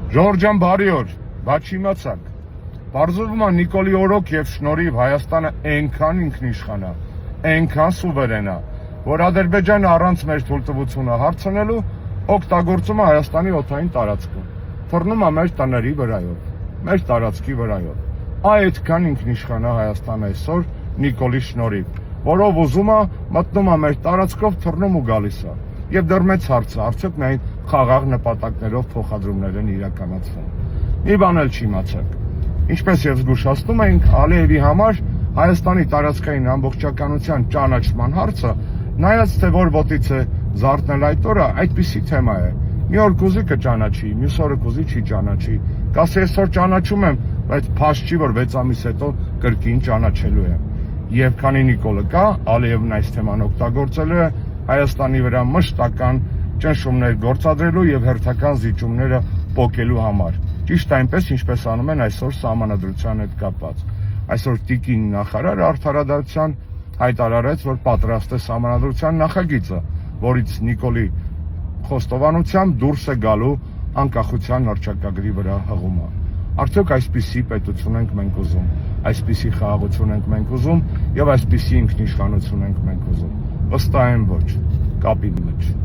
Ժողովուրդ ջան, բարի օր, բայց իմացաք, պարզվում է Նիկոլի օրոք եւ շնորհիվ Հայաստանը այնքան ինքնիշխան է, այնքան սուվերեն է, որ Ադրբեջանը առանց մեր թույլտվությունը հարցնելու օգտագործում է Հայաստանի օդային տարածքը, թռնում է մեր տների վրայով, մեր տարածքի վրայով։ Այդքան ինքնիշխան է Հայաստանը այսօր Նիկոլի շնորհիվ, որով ուզում է մտնում է մեր տարածքով, թռնում ու գալիս է։ Եվ դեռ մեծ հարց է, արդյոք միայն խաղաղ նպատակներով փոխադրումներ են իրականացվում։ Մի բան էլ չիմացաք։ Ինչպես եւ զգուշացնում ենք, Ալիևի համար Հայաստանի տարածքային ամբողջականության ճանաչման հարցը, նայած թե որ ոտից է զարթնել այդ օրը, այդպիսի թեմա է։ Մի օր կուզի կճանաչի, մյուս օրը կուզի չի ճանաչի։ Կասի այսօր ճանաչում եմ, բայց փաստ չի, որ 6 ամիս հետո կրկին ճանաչելու եմ։ Եվ քանի Նիկոլը կա, Ալիևն այս թեման օգտագործելու է Հայաստանի վրա մշտական ճնշումներ գործադրելու եւ հերթական զիջումները պոկելու համար։ Ճիշտ այնպես, ինչպես անում են այսօր սահմանադրության հետ կապված։ Այսօր տիկին նախարարը արդարադատության հայտարարեց, որ պատրաստ է սահմանադրության նախագիծը, որից Նիկոլի խոստովանությամբ դուրս է գալու անկախության հռչակագրի վրա հղումը։ Արդյոք այսպիսի պետություն ենք մենք ուզում, այսպիսի խաղաղություն ենք մենք ուզում եւ այսպիսի ինքնիշխանություն ենք մենք ուզում։ Վստահ եմ ոչ, կապի մեջ։